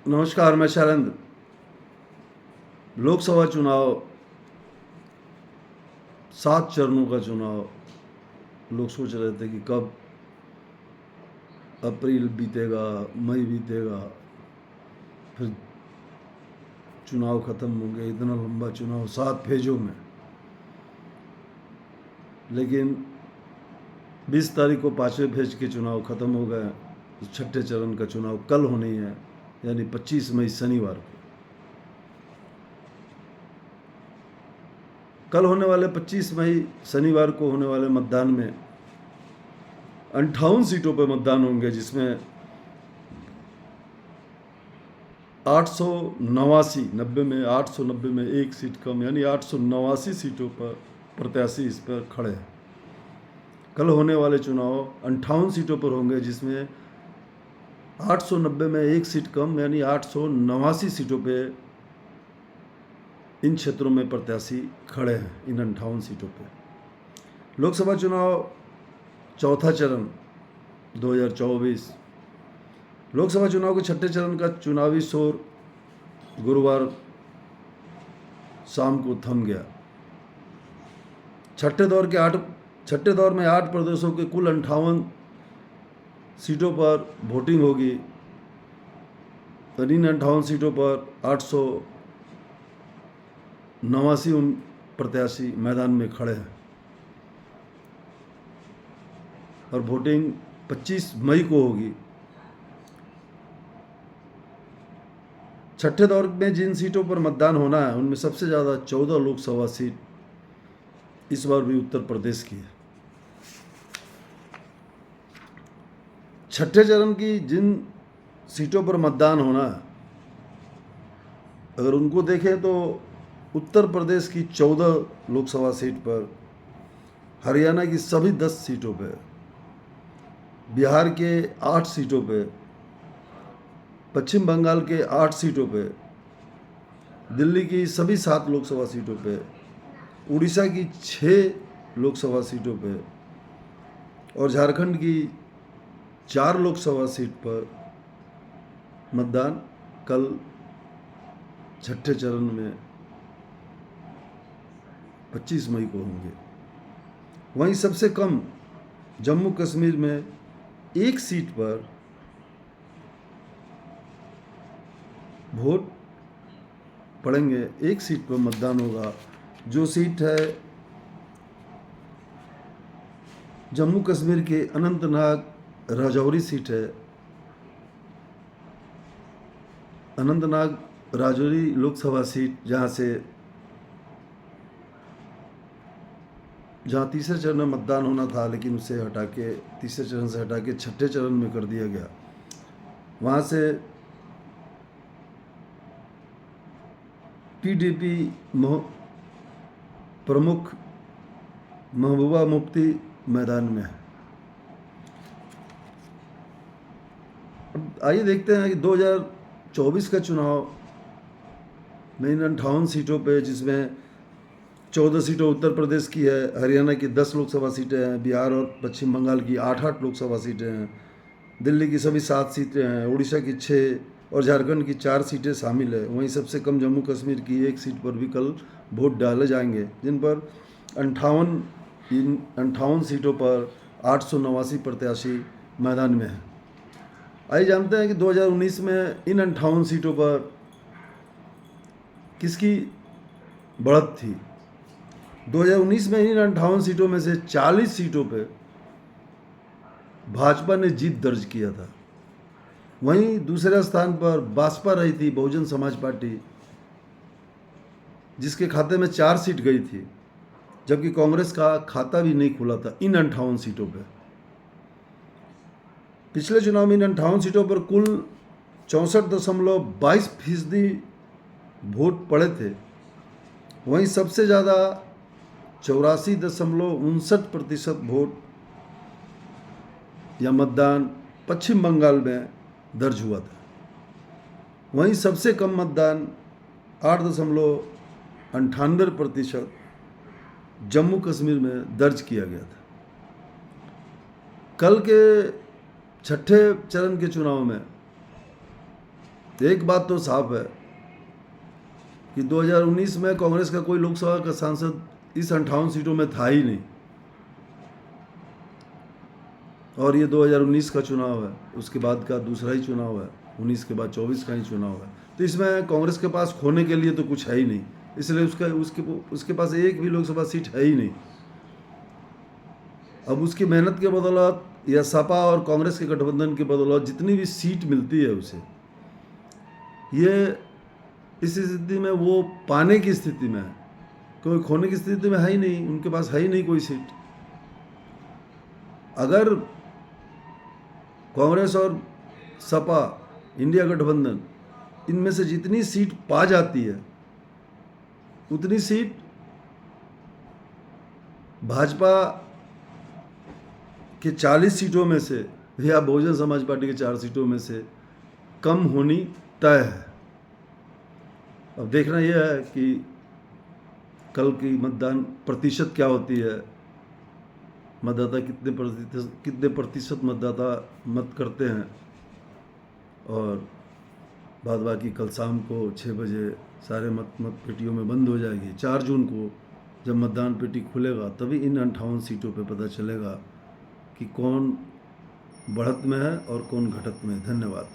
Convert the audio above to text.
नमस्कार, मैं शैलेंद्र। लोकसभा चुनाव 7 चरणों का चुनाव, लोग सोच रहे थे कि कब अप्रैल बीतेगा, मई बीतेगा, फिर चुनाव ख़त्म होंगे। इतना लंबा चुनाव 7 फेज़ों में। लेकिन 20 तारीख को 5वें फेज़ के चुनाव ख़त्म हो गए। छठे चरण का चुनाव कल होनी है, यानी 25 मई शनिवार को। कल होने वाले 25 मई शनिवार को होने वाले मतदान में 58 सीटों पर मतदान होंगे, जिसमें 889 90 में 890 में एक सीट कम, यानी 889 सीटों पर प्रत्याशी इस पर खड़े हैं। कल होने वाले चुनाव 58 सीटों पर होंगे, जिसमें 890 में एक सीट कम, यानी 889 सीटों पे इन क्षेत्रों में प्रत्याशी खड़े हैं। इन 58 सीटों पे लोकसभा चुनाव चौथा चरण 2024। लोकसभा चुनाव के छठे चरण का चुनावी शोर गुरुवार शाम को थम गया। छठे दौर में 8 प्रदेशों के कुल 58 सीटों पर वोटिंग होगी। इन 58 सीटों पर 889 प्रत्याशी मैदान में खड़े हैं और वोटिंग 25 मई को होगी। छठे दौर में जिन सीटों पर मतदान होना है, उनमें सबसे ज़्यादा 14 लोकसभा सीट इस बार भी उत्तर प्रदेश की है। छठे चरण की जिन सीटों पर मतदान होना है, अगर उनको देखें तो उत्तर प्रदेश की 14 लोकसभा सीट पर, हरियाणा की सभी 10 सीटों पर, बिहार के 8 सीटों पर, पश्चिम बंगाल के 8 सीटों पे, दिल्ली की सभी 7 लोकसभा सीटों पे, उड़ीसा की 6 लोकसभा सीटों पे और झारखंड की 4 लोकसभा सीट पर मतदान कल छठे चरण में 25 मई को होंगे। वहीं सबसे कम जम्मू कश्मीर में एक सीट पर वोट पड़ेंगे, एक सीट पर मतदान होगा। जो सीट है जम्मू कश्मीर के अनंतनाग राजौरी सीट है। अनंतनाग राजौरी लोकसभा सीट, जहाँ तीसरे चरण में मतदान होना था, लेकिन उसे हटा के तीसरे चरण से हटा के छठे चरण में कर दिया गया। वहाँ से पीडीपी प्रमुख महबूबा मुफ्ती मैदान में है। अब आइए देखते हैं कि 2024 का चुनाव में इन 58 सीटों पे, जिसमें 14 सीटें उत्तर प्रदेश की है, हरियाणा की 10 लोकसभा सीटें हैं, बिहार और पश्चिम बंगाल की 8 लोकसभा सीटें हैं, दिल्ली की सभी 7 सीटें हैं, उड़ीसा की 6 और झारखंड की 4 सीटें शामिल है। वहीं सबसे कम जम्मू कश्मीर की एक सीट पर भी कल वोट डाले जाएंगे, जिन पर 58 सीटों पर 889 प्रत्याशी मैदान में हैं। आइए जानते हैं कि 2019 में इन 58 सीटों पर किसकी बढ़त थी। 2019 में इन 58 सीटों में से 40 सीटों पर भाजपा ने जीत दर्ज किया था। वहीं दूसरे स्थान पर बसपा रही थी, बहुजन समाज पार्टी, जिसके खाते में 4 सीट गई थी, जबकि कांग्रेस का खाता भी नहीं खुला था इन 58 सीटों पर। पिछले चुनाव में इन 58 सीटों पर कुल 64.22% वोट पड़े थे। वहीं सबसे ज़्यादा 84.59% वोट या मतदान पश्चिम बंगाल में दर्ज हुआ था। वहीं सबसे कम मतदान 8.98% जम्मू कश्मीर में दर्ज किया गया था। कल के छठे चरण के चुनाव में एक बात तो साफ है कि 2019 में कांग्रेस का कोई लोकसभा का सांसद इस 58 सीटों में था ही नहीं, और ये 2019 का चुनाव है, उसके बाद का दूसरा ही चुनाव है, 19 के बाद 24 का ही चुनाव है। तो इसमें कांग्रेस के पास खोने के लिए तो कुछ है ही नहीं, इसलिए उसके पास एक भी लोकसभा सीट है ही नहीं। अब उसकी मेहनत के बदौलत या सपा और कांग्रेस के गठबंधन के बदौलत जितनी भी सीट मिलती है उसे, ये इस स्थिति में वो पाने की स्थिति में है, कोई खोने की स्थिति में है ही नहीं, उनके पास है ही नहीं कोई सीट। अगर कांग्रेस और सपा इंडिया गठबंधन इनमें से जितनी सीट पा जाती है उतनी सीट भाजपा के 40 सीटों में से या बहुजन समाज पार्टी के 4 सीटों में से कम होनी तय है। अब देखना यह है कि कल की मतदान प्रतिशत क्या होती है, मतदाता कितने प्रतिशत मतदाता मत करते हैं, और बाद बाकी कल शाम को 6 बजे सारे मत पेटियों में बंद हो जाएगी। 4 जून को जब मतदान पेटी खुलेगा तभी इन 58 सीटों पे पता चलेगा कि कौन बढ़त में है और कौन घटत में है। धन्यवाद।